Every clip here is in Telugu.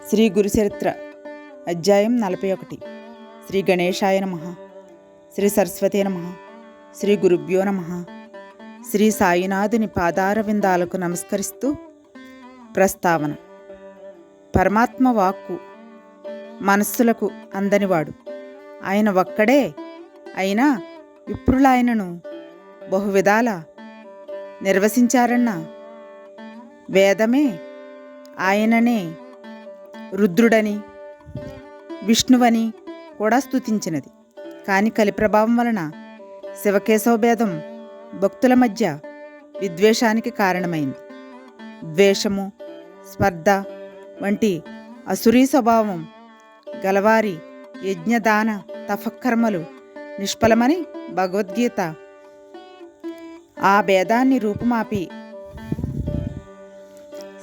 శ్రీ గురుచరిత్ర అధ్యాయం 41. శ్రీ గణేశాయ నమః. శ్రీ సరస్వతే నమః. శ్రీ గురుభ్యో నమః. శ్రీ సాయినాథుని పాదారవిందాలకు నమస్కరిస్తూ ప్రస్తావన. పరమాత్మ వాక్కు మనస్సులకు అందనివాడు. ఆయన ఒక్కడే అయినా విప్రులాయనను బహువిధాల నిర్వసించారన్న వేదమే ఆయననే రుద్రుడని విష్ణువని కూడా స్తుతించినది. కానీ కలిప్రభావం వలన శివకేశవభేదం భక్తుల మధ్య విద్వేషానికి కారణమైంది. ద్వేషము, స్పర్ధ వంటి అసురీ స్వభావం గలవారి యజ్ఞదాన తపకర్మలు నిష్ఫలమని భగవద్గీత ఆ భేదాన్ని రూపుమాపి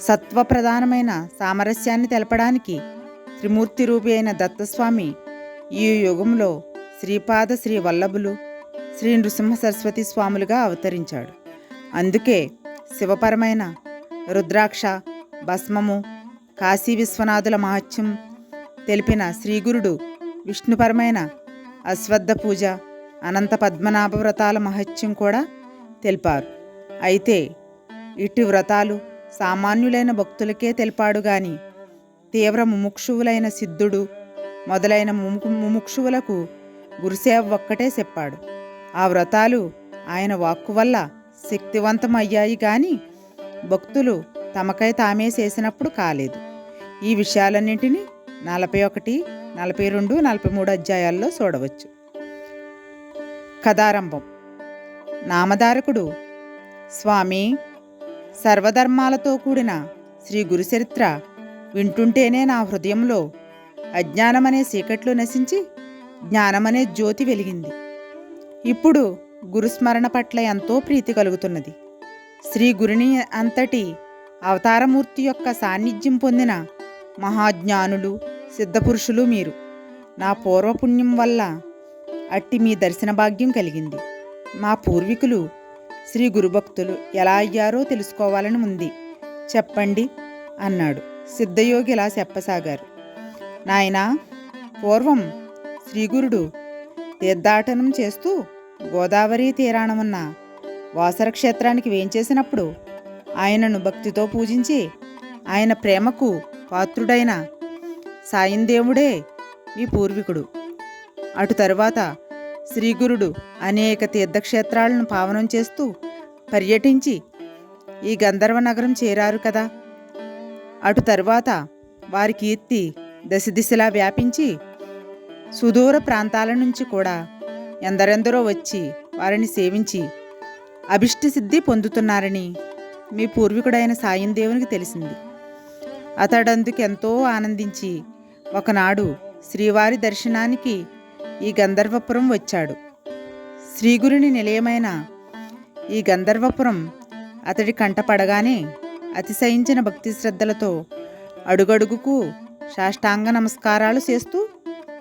సత్వప్రధానమైన సామరస్యాన్ని తెలపడానికి త్రిమూర్తి రూపి అయిన దత్తస్వామి ఈ యుగంలో శ్రీపాద శ్రీ వల్లభులు, శ్రీ నృసింహ సరస్వతి స్వాములుగా అవతరించాడు. అందుకే శివపరమైన రుద్రాక్ష, భస్మము, కాశీ విశ్వనాథుల మహత్యం తెలిపిన శ్రీగురుడు విష్ణుపరమైన అశ్వద్ధ పూజ, అనంత పద్మనాభ వ్రతాల మహత్యం కూడా తెలిపారు. అయితే ఇటు వ్రతాలు సామాన్యులైన భక్తులకే తెలిపాడు గాని తీవ్ర ముముక్షువులైన సిద్ధుడు మొదలైన ముముక్షువులకు గురుసేవ ఒక్కటే చెప్పాడు. ఆ వ్రతాలు ఆయన వాక్కు వల్ల శక్తివంతమయ్యాయి గాని భక్తులు తమకై తామే చేసినప్పుడు కాలేదు. ఈ విషయాలన్నింటినీ 41, 42, 43 అధ్యాయాల్లో చూడవచ్చు. కథారంభం. నామధారకుడు స్వామి, సర్వధర్మాలతో కూడిన శ్రీ గురుచరిత్ర వింటుంటేనే నా హృదయంలో అజ్ఞానమనే చీకట్లు నశించి జ్ఞానమనే జ్యోతి వెలిగింది. ఇప్పుడు గురుస్మరణ పట్ల ఎంతో ప్రీతి కలుగుతున్నది. శ్రీ గురుని అంతటి అవతారమూర్తి యొక్క సాన్నిధ్యం పొందిన మహాజ్ఞానులు, సిద్ధపురుషులు మీరు. నా పూర్వపుణ్యం వల్ల అట్టి మీ దర్శన భాగ్యం కలిగింది. మా పూర్వీకులు శ్రీ గురుభక్తులు ఎలా అయ్యారో తెలుసుకోవాలని ఉంది, చెప్పండి అన్నాడు. సిద్ధయోగి ఇలా చెప్పసాగారు. నాయనా, పూర్వం శ్రీగురుడు తీర్థాటనం చేస్తూ గోదావరి తీరాన ఉన్న వాసర క్షేత్రానికి వేంచేసినప్పుడు ఆయనను భక్తితో పూజించి ఆయన ప్రేమకు పాత్రుడైన సాయందేవుడే మీ పూర్వీకుడు. అటు తరువాత శ్రీగురుడు అనేక తీర్థక్షేత్రాలను పావనం చేస్తూ పర్యటించి ఈ గంధర్వ నగరం చేరారు కదా. అటు తరువాత వారి కీర్తి దశ దిశలా వ్యాపించి సుదూర ప్రాంతాల నుంచి కూడా ఎందరెందరో వచ్చి వారిని సేవించి అభిష్ట సిద్ధి పొందుతున్నారని మీ పూర్వీకుడైన సాయందేవునికి తెలిసింది. అతడందుకెంతో ఆనందించి ఒకనాడు శ్రీవారి దర్శనానికి ఈ గంధర్వపురం వచ్చాడు. శ్రీగురుని నిలయమైన ఈ గంధర్వపురం అతడి కంటపడగానే అతిశయించిన భక్తి శ్రద్ధలతో అడుగడుగుకు సాష్టాంగ నమస్కారాలు చేస్తూ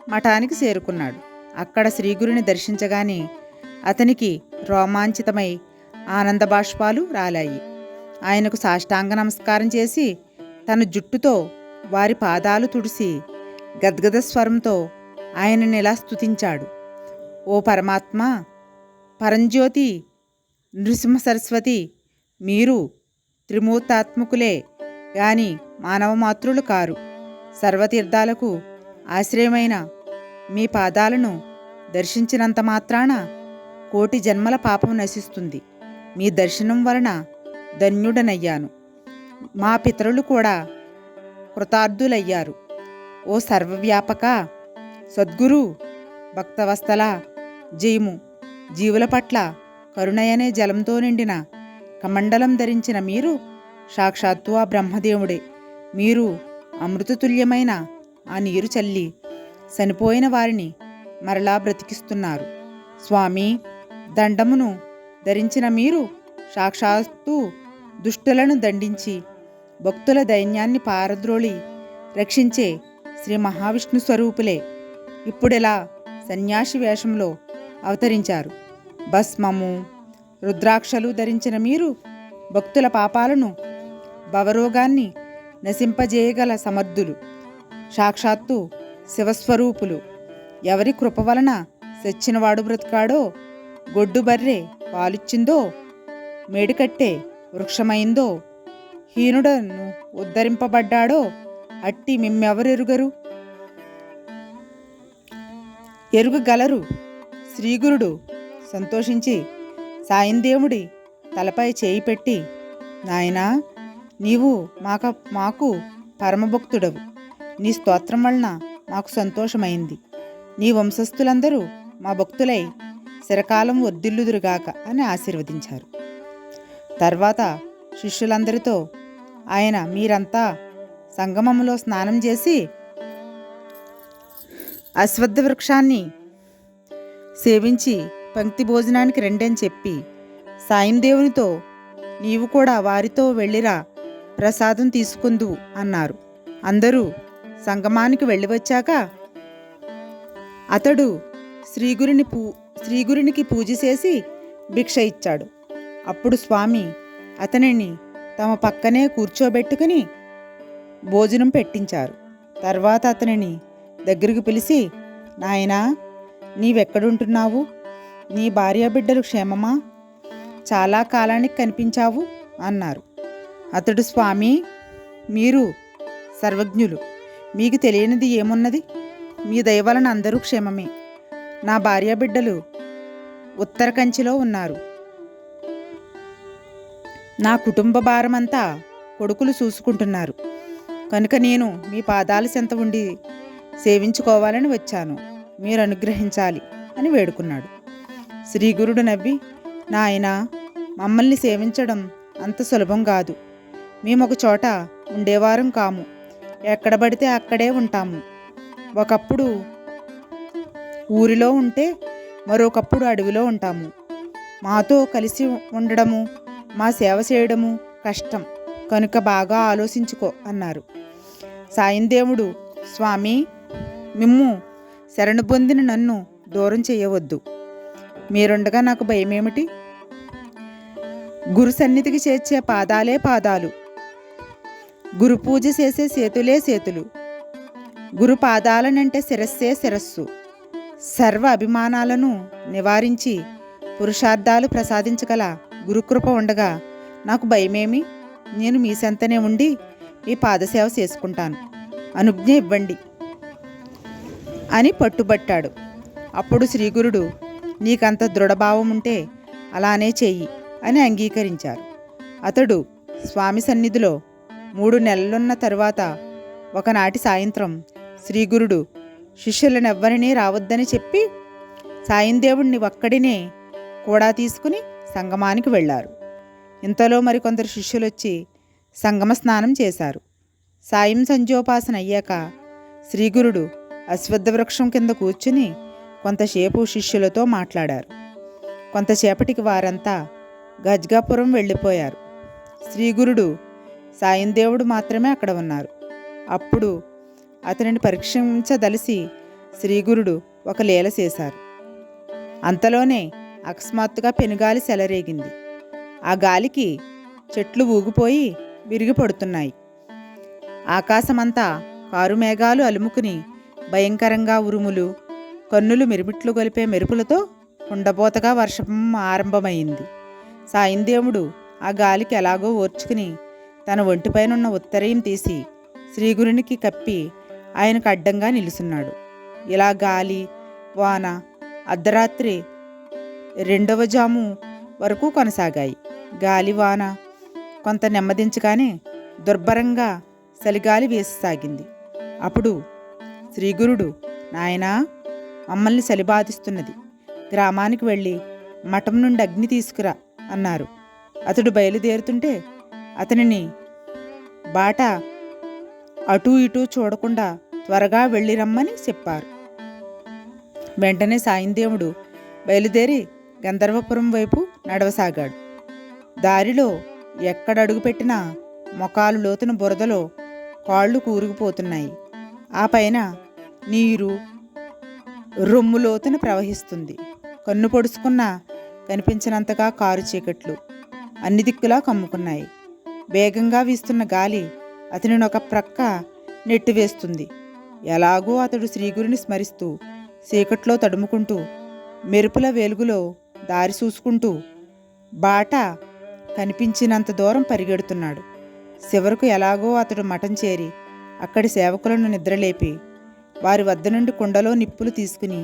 మఠానికి చేరుకున్నాడు. అక్కడ శ్రీగురుని దర్శించగానే అతనికి రోమాంచితమై ఆనంద బాష్పాలు రాలాయి. ఆయనకు సాష్టాంగ నమస్కారం చేసి తన జుట్టుతో వారి పాదాలు తుడిసి గద్గద స్వరంతో ఆయనని ఇలా స్తుతించాడు. ఓ పరమాత్మ, పరంజ్యోతి, నృసింహ సరస్వతి, మీరు త్రిమూర్తాత్మకులే గాని మానవమాతృలు కారు. సర్వతీర్థాలకు ఆశ్రయమైన మీ పాదాలను దర్శించినంత మాత్రాన కోటి జన్మల పాపం నశిస్తుంది. మీ దర్శనం వలన ధన్యుడనయ్యాను. మా పితరులు కూడా కృతార్థులయ్యారు. ఓ సర్వవ్యాపక సద్గురు భక్తవస్తల, జయము. జీవుల పట్ల కరుణయనే జలంతో నిండిన కమండలం ధరించిన మీరు సాక్షాత్తు ఆ బ్రహ్మదేవుడే. మీరు అమృతతుల్యమైన ఆ నీరు చల్లి చనిపోయిన వారిని మరలా బ్రతికిస్తున్నారు. స్వామి, దండమును ధరించిన మీరు సాక్షాత్తు దుష్టులను దండించి భక్తుల దైన్యాన్ని పారద్రోళి రక్షించే శ్రీ మహావిష్ణు స్వరూపులే. ఇప్పుడిలా సన్యాసి వేషంలో అవతరించారు. భస్మము, రుద్రాక్షలు ధరించిన మీరు భక్తుల పాపాలను భవరోగాన్ని నశింపజేయగల సమర్థులు. సాక్షాత్తు శివస్వరూపులు. ఎవరి కృప వలన సచ్చినవాడు బ్రతికాడో, గొడ్డు బర్రె పాలిచ్చిందో, మేడికట్టే వృక్షమైందో, హీనుడను ఉద్ధరింపబడ్డాడో అట్టి మిమ్మెవరెరుగరు? ఎరుగగలరు. శ్రీగురుడు సంతోషించి సాయందేవుడి తలపై చేయి పెట్టి, నాయనా, నీవు మాకు పరమభక్తుడవు. నీ స్తోత్రం వలన మాకు సంతోషమైంది. నీ వంశస్థులందరూ మా భక్తులై చిరకాలం వర్ధిల్లుదురుగాక అని ఆశీర్వదించారు. తర్వాత శిష్యులందరితో ఆయన, మీరంతా సంగమంలో స్నానం చేసి అశ్వత్థ వృక్షాన్ని సేవించి పంక్తి భోజనానికి రండని చెప్పి, సాయందేవునితో, నీవు కూడా వారితో వెళ్ళిరా, ప్రసాదం తీసుకుందువు అన్నారు. అందరూ సంగమానికి వెళ్ళి వచ్చాక అతడు శ్రీగురునికి పూజ చేసి భిక్ష ఇచ్చాడు. అప్పుడు స్వామి అతనిని తమ పక్కనే కూర్చోబెట్టుకుని భోజనం పెట్టించారు. తర్వాత అతనిని దగ్గరికి పిలిచి, నాయనా, నీవెక్కడుంటున్నావు? నీ భార్యాబిడ్డలు క్షేమమా? చాలా కాలానికి కనిపించావు అన్నారు. అతడు, స్వామి, మీరు సర్వజ్ఞులు, మీకు తెలియనిది ఏమున్నది? మీ దయ వలన అందరూ క్షేమమే. నా భార్యాబిడ్డలు ఉత్తర కంచిలో ఉన్నారు. నా కుటుంబ భారమంతా కొడుకులు చూసుకుంటున్నారు. కనుక నేను మీ పాదాల చెంత ఉండి సేవించుకోవాలని వచ్చాను. మీరు అనుగ్రహించాలి అని వేడుకున్నాడు. శ్రీగురుడు నవ్వి, నాయనా, మమ్మల్ని సేవించడం అంత సులభం కాదు. మేమొక చోట ఉండేవారం కాము. ఎక్కడ పడితే అక్కడే ఉంటాము. ఒకప్పుడు ఊరిలో ఉంటే మరొకప్పుడు అడవిలో ఉంటాము. మాతో కలిసి ఉండడము, మా సేవ చేయడము కష్టం. కనుక బాగా ఆలోచించుకో అన్నారు. సాయందేవుడు, స్వామి, మిమ్ము శరణు పొందిన నన్ను దూరం చేయవద్దు. మీరుండగా నాకు భయమేమిటి? గురు సన్నిధికి చేర్చే పాదాలే పాదాలు, గురు పూజ చేసే చేతులే చేతులు, గురు పాదాలనంటే శిరస్సే శిరస్సు. సర్వ అభిమానాలను నివారించి పురుషార్థాలు ప్రసాదించగల గురుకృప ఉండగా నాకు భయమేమి? నేను మీ సంతనే ఉండి మీ పాదసేవ చేసుకుంటాను. అనుజ్ఞ ఇవ్వండి అని పట్టుబట్టాడు. అప్పుడు శ్రీగురుడు, నీకంత దృఢభావం ఉంటే అలానే చెయ్యి అని అంగీకరించారు. అతడు స్వామి సన్నిధిలో 3 నెలలున్న తరువాత ఒకనాటి సాయంత్రం శ్రీగురుడు శిష్యులనెవ్వరినీ రావద్దని చెప్పి సాయందేవుణ్ణి ఒక్కడినే కూడా తీసుకుని సంగమానికి వెళ్ళారు. ఇంతలో మరికొందరు శిష్యులొచ్చి సంగమ స్నానం చేశారు. సాయం సంధ్యోపాసన అయ్యాక శ్రీగురుడు అశ్వత్థ వృక్షం కింద కూర్చుని కొంతసేపు శిష్యులతో మాట్లాడారు. కొంతసేపటికి వారంతా గజ్గాపురం వెళ్ళిపోయారు. శ్రీగురుడు సాయందేవుడు మాత్రమే అక్కడ ఉన్నారు. అప్పుడు అతనిని పరీక్షించదలిసి శ్రీగురుడు ఒక లీల చేశారు. అంతలోనే అకస్మాత్తుగా పెనుగాలి చెలరేగింది. ఆ గాలికి చెట్లు ఊగిపోయి విరిగి పడుతున్నాయి. ఆకాశమంతా కారుమేఘాలు అలుముకుని భయంకరంగా ఉరుములు, కన్నులు మిరుమిట్లు గొలిపే మెరుపులతో కుండబోతగా వర్షం ఆరంభమైంది. సాయందేవుడు ఆ గాలికి ఎలాగో ఓర్చుకుని తన ఒంటిపైనున్న ఉత్తరీయం తీసి శ్రీగురునికి కప్పి ఆయనకు అడ్డంగా నిలుచున్నాడు. ఇలా గాలి వాన అర్ధరాత్రి 2వ జాము వరకు కొనసాగాయి. గాలి వాన కొంత నెమ్మదించగానే దుర్భరంగా చలిగాలి వేససాగింది. అప్పుడు శ్రీగురుడు, నాయనా, మమ్మల్ని చలి బాధిస్తున్నది, గ్రామానికి వెళ్ళి మఠం నుండి అగ్ని తీసుకురా అన్నారు. అతడు బయలుదేరుతుంటే అతనిని బాట అటూ ఇటూ చూడకుండా త్వరగా వెళ్ళి రమ్మని చెప్పారు. వెంటనే సాయందేవుడు బయలుదేరి గంధర్వపురం వైపు నడవసాగాడు. దారిలో ఎక్కడ అడుగుపెట్టినా మొకాలు లోతున బురదలో కాళ్ళు కూరుకుపోతున్నాయి. ఆ పైన నీరు రొమ్ము లోతున ప్రవహిస్తుంది. కన్ను పొడుచుకున్నా కనిపించినంతగా కారు చీకట్లు అన్ని దిక్కులా కమ్ముకున్నాయి. వేగంగా వీస్తున్న గాలి అతనిని ఒక ప్రక్క నెట్టివేస్తుంది. ఎలాగో అతడు శ్రీగురిని స్మరిస్తూ చీకట్లో తడుముకుంటూ మెరుపుల వెలుగులో దారి చూసుకుంటూ బాట కనిపించినంత దూరం పరిగెడుతున్నాడు. చివరకు ఎలాగో అతడు మఠం చేరి అక్కడి సేవకులను నిద్రలేపి వారి వద్ద నుండి కుండలో నిప్పులు తీసుకుని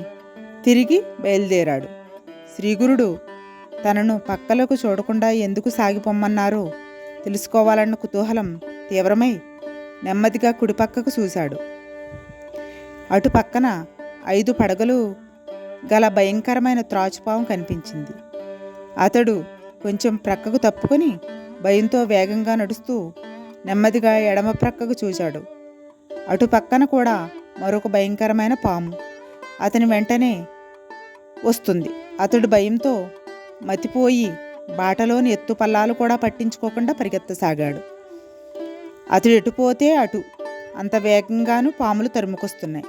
తిరిగి బయలుదేరాడు. శ్రీగురుడు తనను పక్కలకు చూడకుండా ఎందుకు సాగిపోమ్మన్నారో తెలుసుకోవాలన్న కుతూహలం తీవ్రమై నెమ్మదిగా కుడిపక్కకు చూశాడు. అటు పక్కన 5 పడగలు గల భయంకరమైన త్రాచుపాము కనిపించింది. అతడు కొంచెం ప్రక్కకు తప్పుకొని భయంతో వేగంగా నడుస్తూ నెమ్మదిగా ఎడమ ప్రక్కకు చూశాడు. అటు పక్కన కూడా మరొక భయంకరమైన పాము అతని వెంటనే వస్తుంది. అతడు భయంతో మతిపోయి బాటలోని ఎత్తుపల్లాలు కూడా పట్టించుకోకుండా పరిగెత్తసాగాడు. అతడు ఎటుపోతే అటు అంత వేగంగాను పాములు తరుముకొస్తున్నాయి.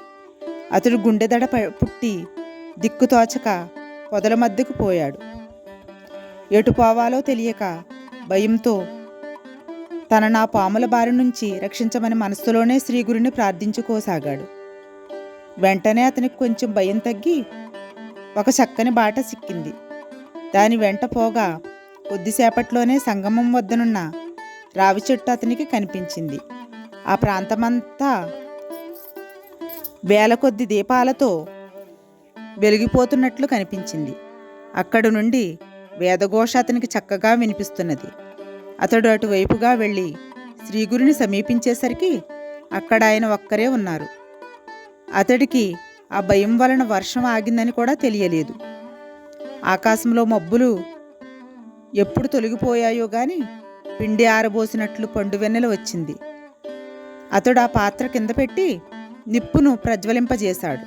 అతడు గుండెదడ పుట్టి దిక్కుతోచక పొదల మధ్యకు పోయాడు. ఎటు పోవాలో తెలియక భయంతో తననా పాముల బారి నుంచి రక్షించమని మనస్సులోనే శ్రీగురిని ప్రార్థించుకోసాగాడు. వెంటనే అతనికి కొంచెం భయం తగ్గి ఒక చక్కని బాట సిక్కింది. దాని వెంట పోగా కొద్దిసేపట్లోనే సంగమం వద్దనున్న రావి చెట్టు అతనికి కనిపించింది. ఆ ప్రాంతమంతా వేల కొద్ది దీపాలతో వెలిగిపోతున్నట్లు కనిపించింది. అక్కడి నుండి వేదఘోష అతనికి చక్కగా వినిపిస్తున్నది. అతడు అటువైపుగా వెళ్ళి శ్రీగురిని సమీపించేసరికి అక్కడ ఆయన ఒక్కరే ఉన్నారు. అతడికి ఆ భయం వలన వర్షం ఆగిందని కూడా తెలియలేదు. ఆకాశంలో మబ్బులు ఎప్పుడు తొలగిపోయాయో గాని పిండి ఆరబోసినట్లు పండు వెన్నెల వచ్చింది. అతడు ఆ పాత్ర కింద పెట్టి నిప్పును ప్రజ్వలింపజేశాడు.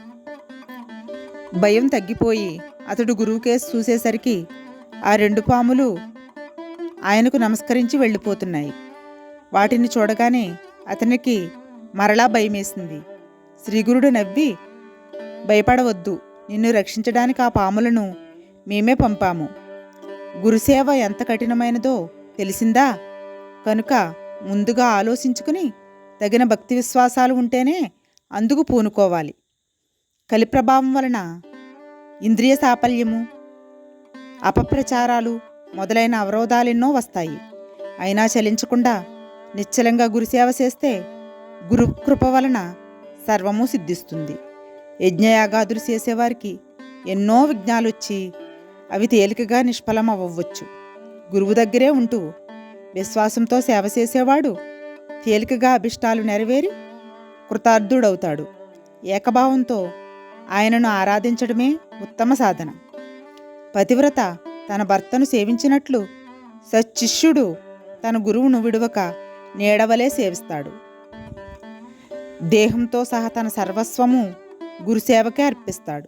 భయం తగ్గిపోయి అతడు గురువుకేసి చూసేసరికి ఆ 2 పాములు ఆయనకు నమస్కరించి వెళ్ళిపోతున్నాయి. వాటిని చూడగానే అతనికి మరలా భయమేసింది. శ్రీగురుడు నవ్వి, భయపడవద్దు, నిన్ను రక్షించడానికి ఆ పాములను మేమే పంపాము. గురుసేవ ఎంత కఠినమైనదో తెలిసిందా? కనుక ముందుగా ఆలోచించుకుని తగిన భక్తి విశ్వాసాలు ఉంటేనే అందుకు పూనుకోవాలి. కలిప్రభావం వలన ఇంద్రియ సాఫల్యము, అపప్రచారాలు మొదలైన అవరోధాలెన్నో వస్తాయి. అయినా చలించకుండా నిశ్చలంగా గురుసేవ చేస్తే గురుకృప వలన సర్వము సిద్ధిస్తుంది. యజ్ఞయాగాదులు చేసేవారికి ఎన్నో విఘ్నాలు వచ్చి అవి తేలికగా నిష్ఫలం అవ్వచ్చు. గురువు దగ్గరే ఉంటూ విశ్వాసంతో సేవ చేసేవాడు తేలికగా అభిష్టాలు నెరవేరి కృతార్థుడవుతాడు. ఏకభావంతో ఆయనను ఆరాధించడమే ఉత్తమ సాధన. పతివ్రత తన భర్తను సేవించినట్లు సచ్చిష్యుడు తన గురువును విడువక నీడవలే సేవిస్తాడు. దేహంతో సహా తన సర్వస్వము గురుసేవకే అర్పిస్తాడు.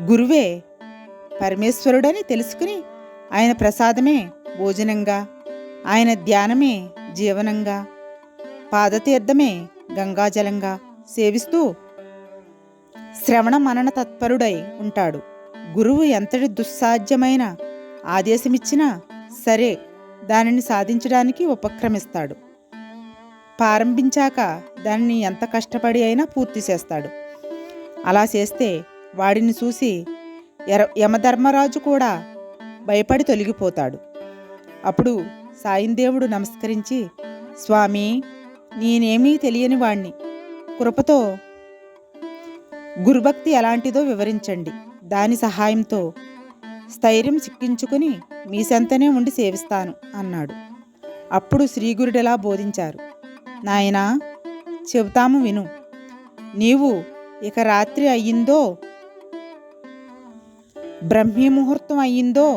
గురువే పరమేశ్వరుడని తెలుసుకుని ఆయన ప్రసాదమే భోజనంగా, ఆయన ధ్యానమే జీవనంగా, పాదతీర్థమే గంగాజలంగా సేవిస్తూ శ్రవణ మనన తత్పరుడై ఉంటాడు. గురువు ఎంతటి దుస్సాధ్యమైన ఆదేశమిచ్చినా సరే దానిని సాధించడానికి ఉపక్రమిస్తాడు. ప్రారంభించాక దానిని ఎంత కష్టపడి అయినా పూర్తి చేస్తాడు. అలా చేస్తే వాడిని చూసి యమధర్మరాజు కూడా భయపడి తొలగిపోతాడు. అప్పుడు సాయిందేవుడు నమస్కరించి, స్వామి, నేనేమీ తెలియని వాణ్ణి, కృపతో గురుభక్తి ఎలాంటిదో వివరించండి. దాని సహాయంతో స్థైర్యం చిక్కించుకుని మీ సంతనే ఉండి సేవిస్తాను అన్నాడు. అప్పుడు శ్రీగురుడిలా బోధించారు. నాయనా, చెబుతాము విను. నీవు ఇక రాత్రి అయ్యిందో బ్రహ్మీముహూర్తం అయ్యిందో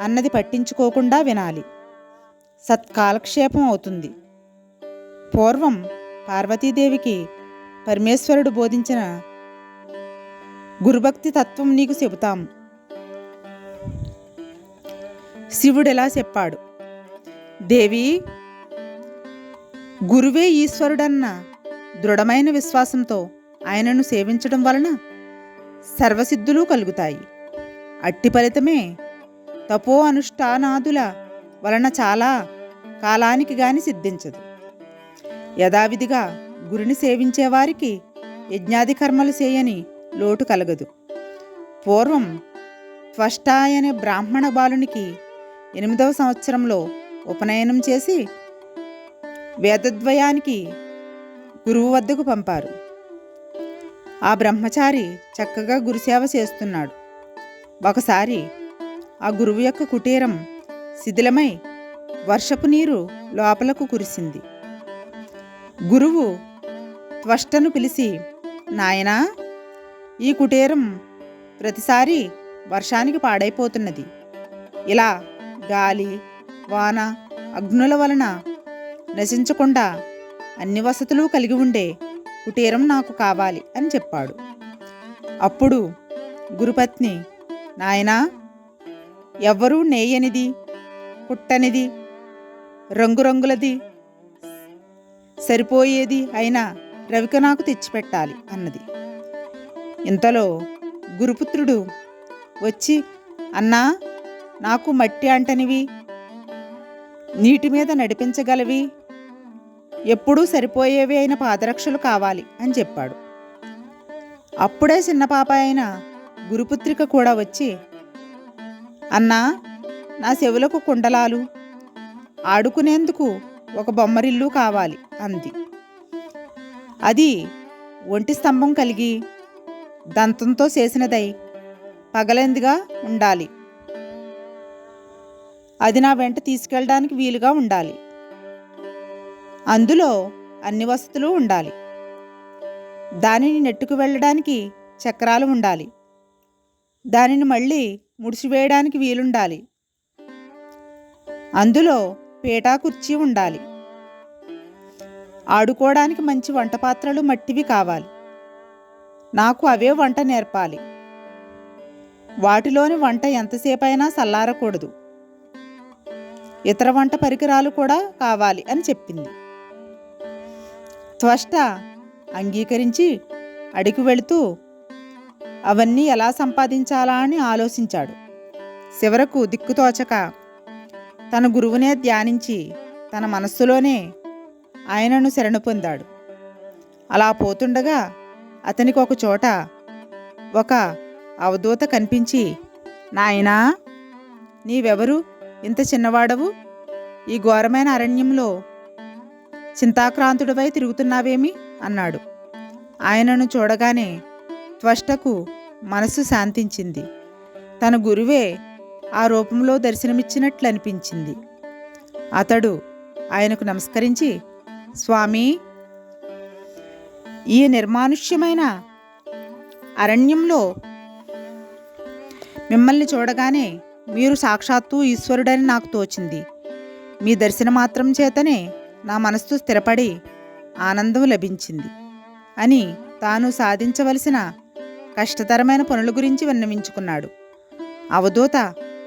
అన్నది పట్టించుకోకుండా వినాలి. సత్కాలక్షేపం అవుతుంది. పూర్వం పార్వతీదేవికి పరమేశ్వరుడు బోధించిన గురుభక్తి తత్వం నీకు చెబుతాము. శివుడెలా చెప్పాడు. దేవి, గురువే ఈశ్వరుడన్న దృఢమైన విశ్వాసంతో ఆయనను సేవించడం వలన సర్వసిద్ధులు కలుగుతాయి. అట్టి ఫలితమే తపో అనుష్ఠానాదుల వలన చాలా కాలానికి గాని సిద్ధించదు. యథావిధిగా గురిని సేవించేవారికి యజ్ఞాది కర్మలు చేయని లోటు కలగదు. పూర్వం త్వష్ట అనే బ్రాహ్మణ బాలునికి 8వ సంవత్సరంలో ఉపనయనం చేసి వేదద్వయానికి గురువు వద్దకు పంపారు. ఆ బ్రహ్మచారి చక్కగా గురుసేవ చేస్తున్నాడు. ఒకసారి ఆ గురువు యొక్క కుటీరం శిథిలమై వర్షపు నీరు లోపలకు కురిసింది. గురువు త్వష్టను పిలిచి, నాయనా, ఈ కుటీరం ప్రతిసారి వర్షానికి పాడైపోతున్నది. ఇలా గాలి, వాన, అగ్నుల వలన నశించకుండా అన్ని వసతులు కలిగి ఉండే కుటీరం నాకు కావాలి అని చెప్పాడు. అప్పుడు గురుపత్ని, నాయనా, ఎవ్వరూ నేయనిది, కుట్టనిది, రంగురంగులది, సరిపోయేది అయినా రవిక నాకు తెచ్చిపెట్టాలి అన్నది. ఇంతలో గురుపుత్రుడు వచ్చి, అన్నా, నాకు మట్టి అంటనివి, నీటి మీద నడిపించగలవి, ఎప్పుడూ సరిపోయేవి అయిన పాదరక్షలు కావాలి అని చెప్పాడు. అప్పుడే చిన్న పాప అయిన గురుపుత్రిక కూడా వచ్చి, అన్నా, నా చెవులకు కుండలాలు, ఆడుకునేందుకు ఒక బొమ్మరిల్లు కావాలి అంది. అది ఒంటి స్తంభం కలిగి దంతంతో చేసినదై పగలెందుగా ఉండాలి. అది నా వెంట తీసుకెళ్ళడానికి వీలుగా ఉండాలి. అందులో అన్ని వసతులు ఉండాలి. దానిని నెట్టుకు వెళ్ళడానికి చక్రాలు ఉండాలి. దానిని మళ్ళీ ముడిసివేయడానికి వీలుండాలి. అందులో పీటా కుర్చీ ఉండాలి. ఆడుకోవడానికి మంచి వంట పాత్రలు మట్టివి కావాలి. నాకు అవే వంట నేర్పాలి. వాటిలోని వంట ఎంతసేపైనా చల్లారకూడదు. ఇతర వంట పరికరాలు కూడా కావాలి అని చెప్పింది. త్వష్ట అంగీకరించి అడిగి వెళుతూ అవన్నీ ఎలా సంపాదించాలా అని ఆలోచించాడు. చివరకు దిక్కుతోచక తన గురువునే ధ్యానించి తన మనస్సులోనే ఆయనను శరణు పొందాడు. అలా పోతుండగా అతనికి ఒక చోట ఒక అవధూత కనిపించి, నాయనా, నీవెవరు, ఇంత చిన్నవాడవు, ఈ ఘోరమైన అరణ్యంలో చింతాక్రాంతుడివై తిరుగుతున్నావేమి అన్నాడు. ఆయనను చూడగానే త్వష్టకు మనస్సు శాంతించింది. తన గురువే ఆ రూపంలో దర్శనమిచ్చినట్లు అనిపించింది. అతడు ఆయనకు నమస్కరించి, స్వామి, ఈ నిర్మానుష్యమైన అరణ్యంలో మిమ్మల్ని చూడగానే మీరు సాక్షాత్తు ఈశ్వరుడని నాకు తోచింది. మీ దర్శన మాత్రం చేతనే నా మనస్సు స్థిరపడి ఆనందం లభించింది అని తాను సాధించవలసిన కష్టతరమైన పనుల గురించి విన్నవించుకున్నాడు. అవధూత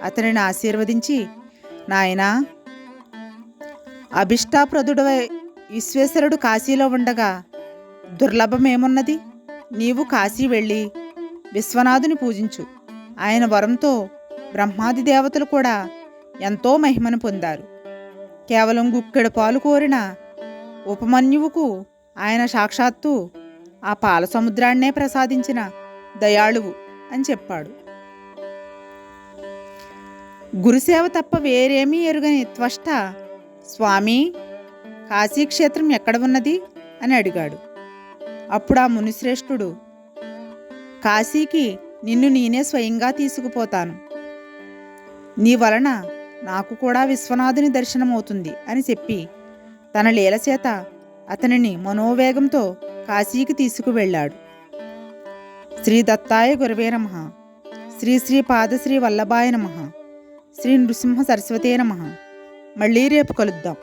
అతనిని ఆశీర్వదించి, నాయనా, అభిష్టాప్రదుడవై విశ్వేశ్వరుడు కాశీలో ఉండగా దుర్లభమేమున్నది? నీవు కాశీ వెళ్ళి విశ్వనాథుని పూజించు. ఆయన వరంతో బ్రహ్మాది దేవతలు కూడా ఎంతో మహిమను పొందారు. కేవలం గుక్కెడు పాలు కోరిన ఉపమన్యువుకు ఆయన సాక్షాత్తు ఆ పాల సముద్రాన్నే ప్రసాదించిన దయాళువు అని చెప్పాడు. గురుసేవ తప్ప వేరేమీ ఎరుగని త్వష్ట, స్వామి, కాశీక్షేత్రం ఎక్కడ ఉన్నది అని అడిగాడు. అప్పుడు ఆ మునిశ్రేష్ఠుడు, కాశీకి నిన్ను నేనే స్వయంగా తీసుకుపోతాను. నీ వలన నాకు కూడా విశ్వనాథుని దర్శనమవుతుంది అని చెప్పి తన లీల చేత అతనిని మనోవేగంతో కాశీకి తీసుకువెళ్ళాడు. శ్రీ దత్తాయ గురవే నమః. శ్రీ శ్రీ పాదశ్రీ వల్లభాయ నమః. శ్రీ నృసింహ సరస్వతే నమః. మళ్ళీ రేపు కలుద్దాం.